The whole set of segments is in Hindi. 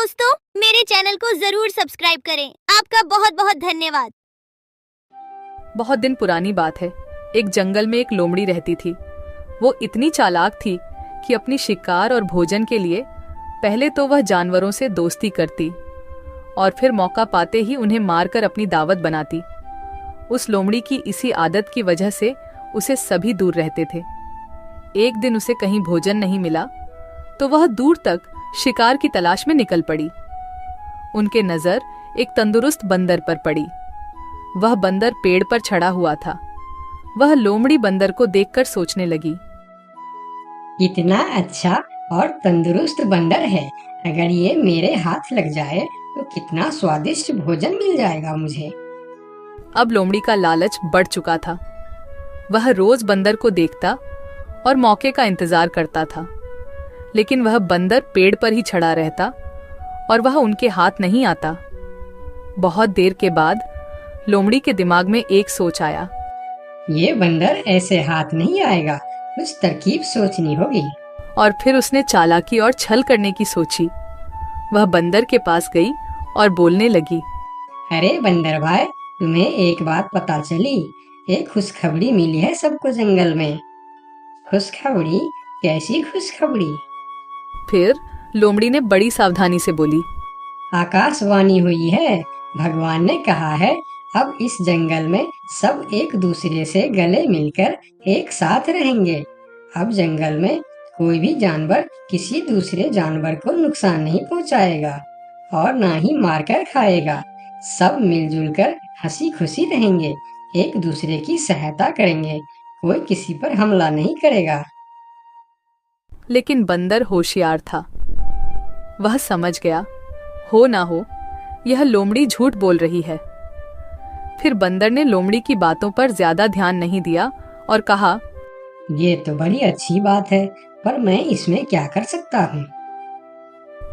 दोस्तों, मेरे चैनल को जरूर सब्सक्राइब करें। आपका बहुत बहुत धन्यवाद। बहुत दिन पुरानी बात है। एक जंगल में एक लोमड़ी रहती थी। वो इतनी चालाक थी कि अपनी शिकार और भोजन के लिए पहले तो वह जानवरों से दोस्ती करती और फिर मौका पाते ही उन्हें मारकर अपनी दावत बनाती। उस लोमड़ी की इसी आदत की वजह से उसे सभी दूर रहते थे। एक दिन उसे कहीं भोजन नहीं मिला तो वह दूर तक शिकार की तलाश में निकल पड़ी। उनके नजर एक तंदुरुस्त बंदर पर पड़ी। वह बंदर पेड़ पर चढ़ा हुआ था। वह लोमड़ी बंदर को देखकर सोचने लगी, इतना अच्छा और तंदुरुस्त बंदर है, अगर ये मेरे हाथ लग जाए तो कितना स्वादिष्ट भोजन मिल जाएगा मुझे। अब लोमड़ी का लालच बढ़ चुका था। वह रोज बंदर को देखता और मौके का इंतजार करता था, लेकिन वह बंदर पेड़ पर ही चढ़ा रहता और वह उनके हाथ नहीं आता। बहुत देर के बाद लोमड़ी के दिमाग में एक सोच आया। ये बंदर ऐसे हाथ नहीं आएगा, कुछ तरकीब सोचनी होगी। और फिर उसने चालाकी और छल करने की सोची। वह बंदर के पास गई और बोलने लगी, अरे बंदर भाई, तुम्हें एक बात पता चली? एक खुशखबरी मिली है सबको जंगल में। खुशखबरी? कैसी खुशखबरी? फिर लोमड़ी ने बड़ी सावधानी से बोली, आकाशवाणी हुई है। भगवान ने कहा है अब इस जंगल में सब एक दूसरे से गले मिलकर एक साथ रहेंगे। अब जंगल में कोई भी जानवर किसी दूसरे जानवर को नुकसान नहीं पहुंचाएगा और ना ही मारकर खाएगा। सब मिलजुल कर हंसी खुशी रहेंगे, एक दूसरे की सहायता करेंगे, कोई किसी पर हमला नहीं करेगा। लेकिन बंदर होशियार था। वह समझ गया, हो ना हो यह लोमड़ी झूठ बोल रही है। फिर बंदर ने लोमड़ी की बातों पर ज्यादा ध्यान नहीं दिया और कहा, ये तो बड़ी अच्छी बात है, पर मैं इसमें क्या कर सकता हूँ?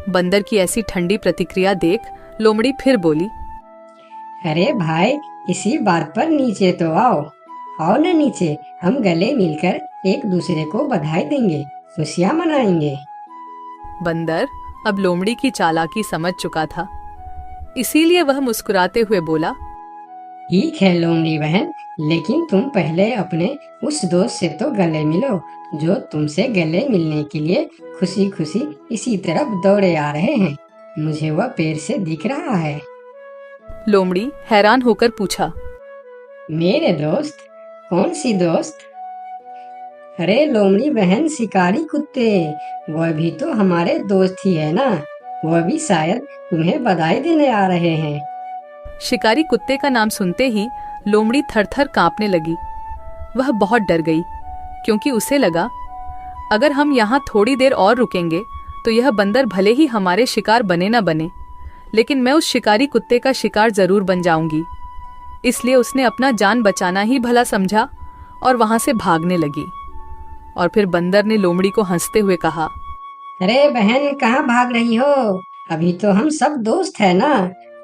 बंदर की ऐसी ठंडी प्रतिक्रिया देख लोमड़ी फिर बोली, अरे भाई, इसी बात पर नीचे तो आओ। आओ ना नीचे, हम गले मिलकर एक दूसरे को बधाई देंगे, खुशियाँ मनाएंगे। बंदर अब लोमड़ी की चालाकी समझ चुका था, इसीलिए वह मुस्कुराते हुए बोला, ठीक है लोमड़ी बहन, लेकिन तुम पहले अपने उस दोस्त से तो गले मिलो जो तुमसे गले मिलने के लिए खुशी खुशी इसी तरफ दौड़े आ रहे हैं। मुझे वह पेड़ से दिख रहा है। लोमड़ी हैरान होकर पूछा, मेरे दोस्त? कौन सी दोस्त? अरे लोमड़ी बहन, शिकारी कुत्ते, वह भी तो हमारे दोस्त ही है ना। वह भी शायद तुम्हें बधाई देने आ रहे हैं। शिकारी कुत्ते का नाम सुनते ही लोमड़ी थर-थर कांपने लगी। वह बहुत डर गई, क्योंकि उसे लगा अगर हम यहाँ थोड़ी देर और रुकेंगे तो यह बंदर भले ही हमारे शिकार बने न बने, लेकिन मैं उस शिकारी कुत्ते का शिकार जरूर बन जाऊंगी। इसलिए उसने अपना जान बचाना ही भला समझा और वहां से भागने लगी। और फिर बंदर ने लोमड़ी को हंसते हुए कहा, अरे बहन, कहाँ भाग रही हो? अभी तो हम सब दोस्त है ना,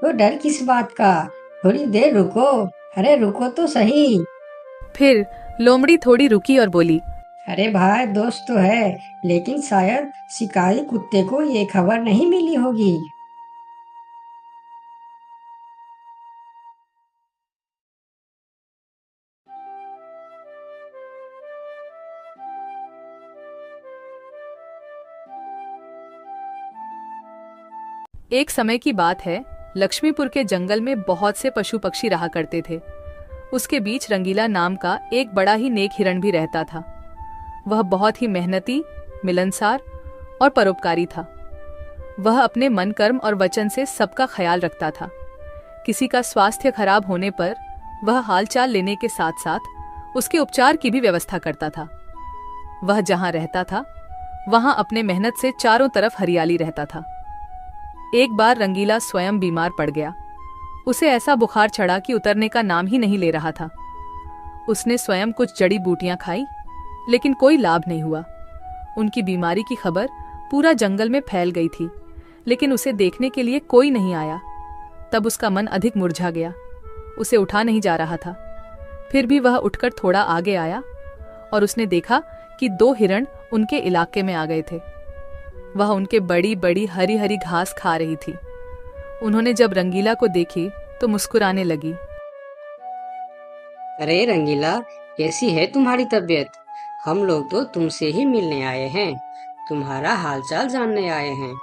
तो डर किस बात का? थोड़ी देर रुको। अरे रुको तो सही। फिर लोमड़ी थोड़ी रुकी और बोली, अरे भाई, दोस्त तो है, लेकिन शायद शिकारी कुत्ते को ये खबर नहीं मिली होगी। एक समय की बात है, लक्ष्मीपुर के जंगल में बहुत से पशु पक्षी रहा करते थे। उसके बीच रंगीला नाम का एक बड़ा ही नेक हिरण भी रहता था। वह बहुत ही मेहनती, मिलनसार और परोपकारी था। वह अपने मन, कर्म और वचन से सबका ख्याल रखता था। किसी का स्वास्थ्य खराब होने पर वह हालचाल लेने के साथ साथ उसके उपचार की भी व्यवस्था करता था। वह जहां रहता था वहां अपने मेहनत से चारों तरफ हरियाली रहता था। एक बार रंगीला स्वयं बीमार पड़ गया। उसे ऐसा बुखार चढ़ा कि उतरने का नाम ही नहीं ले रहा था। उसने स्वयं कुछ जड़ी बूटियां खाई, लेकिन कोई लाभ नहीं हुआ। उनकी बीमारी की खबर पूरा जंगल में फैल गई थी, लेकिन उसे देखने के लिए कोई नहीं आया। तब उसका मन अधिक मुरझा गया। उसे उठा नहीं जा रहा था। फिर भी वह उठकर थोड़ा आगे आया और उसने देखा कि 2 हिरण उनके इलाके में आ गए थे। वह उनके बड़ी बड़ी हरी हरी घास खा रही थी। उन्होंने जब रंगीला को देखी तो मुस्कुराने लगी। अरे रंगीला, कैसी है तुम्हारी तबीयत? हम लोग तो तुमसे ही मिलने आए हैं, तुम्हारा हालचाल जानने आए हैं।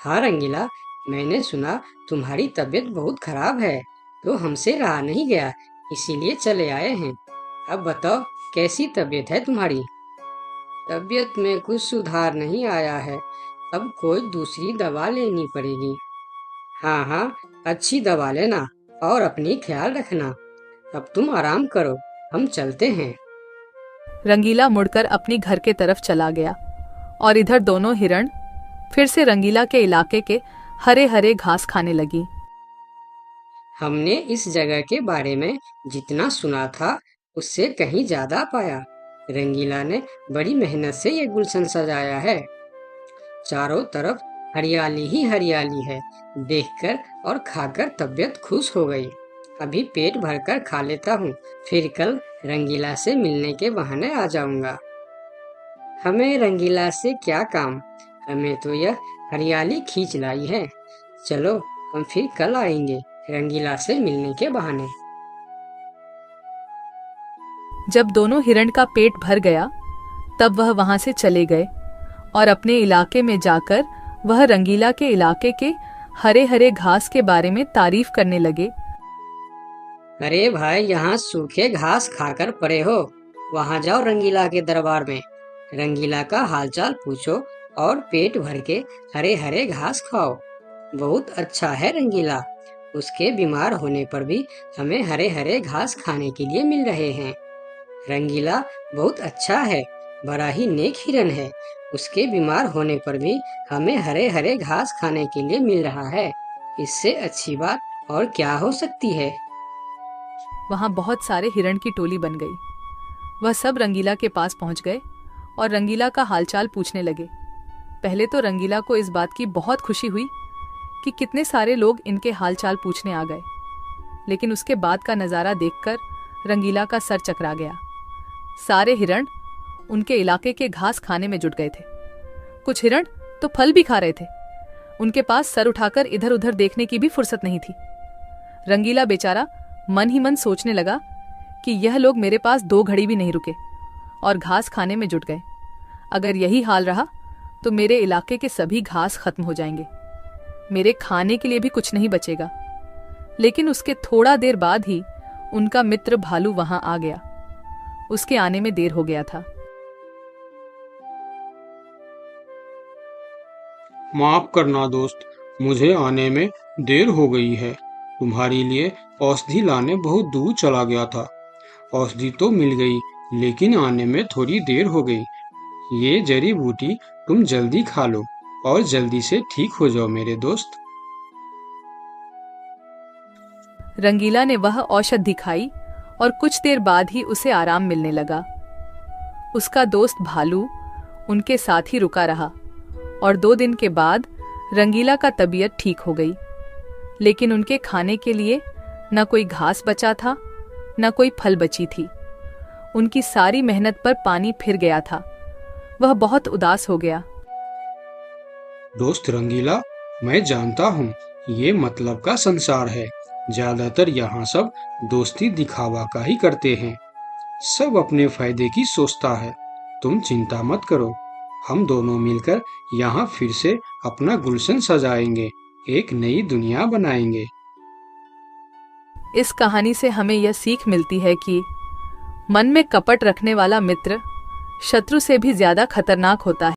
हाँ रंगीला, मैंने सुना तुम्हारी तबीयत बहुत खराब है, तो हमसे रहा नहीं गया, इसीलिए चले आए हैं। अब बताओ, कैसी तबीयत है तुम्हारी? तबीयत में कुछ सुधार नहीं आया है, अब कोई दूसरी दवा लेनी पड़ेगी। हाँ हाँ, अच्छी दवा लेना और अपनी ख्याल रखना। अब तुम आराम करो, हम चलते हैं। रंगीला मुड़कर अपनी घर के तरफ चला गया और इधर दोनों हिरण फिर से रंगीला के इलाके के हरे हरे घास खाने लगी। हमने इस जगह के बारे में जितना सुना था उससे कहीं ज्यादा पाया। रंगीला ने बड़ी मेहनत से ये गुलशन सजाया है। चारों तरफ हरियाली ही हरियाली है। देखकर और खाकर तबीयत खुश हो गई। अभी पेट भरकर खा लेता हूँ, फिर कल रंगीला से मिलने के बहाने आ जाऊंगा। हमें रंगीला से क्या काम, हमें तो यह हरियाली खींच लाई है। चलो, हम फिर कल आएंगे रंगीला से मिलने के बहाने। जब दोनों हिरण का पेट भर गया तब वह वहां से चले गए और अपने इलाके में जाकर वह रंगीला के इलाके के हरे हरे घास के बारे में तारीफ करने लगे। अरे भाई, यहाँ सूखे घास खाकर पड़े हो, वहाँ जाओ रंगीला के दरबार में, रंगीला का हालचाल पूछो और पेट भर के हरे हरे घास खाओ। बहुत अच्छा है रंगीला, उसके बीमार होने पर भी हमें हरे हरे घास खाने के लिए मिल रहे हैं। रंगीला बहुत अच्छा है, बड़ा ही नेक हिरन है, उसके बीमार होने पर भी हमें हरे हरे घास खाने के लिए मिल रहा है। इससे अच्छी बात और क्या हो सकती है। वहां बहुत सारे हिरण की टोली बन गई। वह सब रंगीला के पास पहुंच गए और रंगीला का हालचाल पूछने लगे। पहले तो रंगीला को इस बात की बहुत खुशी हुई कि कितने सारे लोग इनके हालचाल पूछने आ गए, लेकिन उसके बाद का नज़ारा देखकर रंगीला का सर चकरा गया। सारे हिरण उनके इलाके के घास खाने में जुट गए थे। कुछ हिरण तो फल भी खा रहे थे। उनके पास सर उठाकर इधर उधर देखने की भी फुर्सत नहीं थी। रंगीला बेचारा मन ही मन सोचने लगा कि यह लोग मेरे पास 2 घड़ी भी नहीं रुके और घास खाने में जुट गए। अगर यही हाल रहा तो मेरे इलाके के सभी घास खत्म हो जाएंगे, मेरे खाने के लिए भी कुछ नहीं बचेगा। लेकिन उसके थोड़ा देर बाद ही उनका मित्र भालू वहां आ गया। उसके आने में देर हो गया था। माफ करना दोस्त, मुझे आने में देर हो गई है। तुम्हारे लिए औषधि लाने बहुत दूर चला गया था। औषधि तो मिल गई, लेकिन आने में थोड़ी देर हो गई। ये जड़ी बूटी तुम जल्दी खा लो और जल्दी से ठीक हो जाओ मेरे दोस्त। रंगीला ने वह औषधि खाई और कुछ देर बाद ही उसे आराम मिलने लगा। उसका दोस्त भालू उनके साथ ही रुका रहा और 2 दिन के बाद रंगीला का तबीयत ठीक हो गई। लेकिन उनके खाने के लिए न कोई घास बचा था, न कोई फल बची थी। उनकी सारी मेहनत पर पानी फिर गया था। वह बहुत उदास हो गया। दोस्त रंगीला, मैं जानता हूँ ये मतलब का संसार है। ज्यादातर यहाँ सब दोस्ती दिखावा का ही करते हैं। सब अपने फायदे की सोचता है। तुम चिंता मत करो, हम दोनों मिलकर यहाँ फिर से अपना गुलशन सजाएंगे, एक नई दुनिया बनाएंगे। इस कहानी से हमें यह सीख मिलती है कि मन में कपट रखने वाला मित्र शत्रु से भी ज्यादा खतरनाक होता है।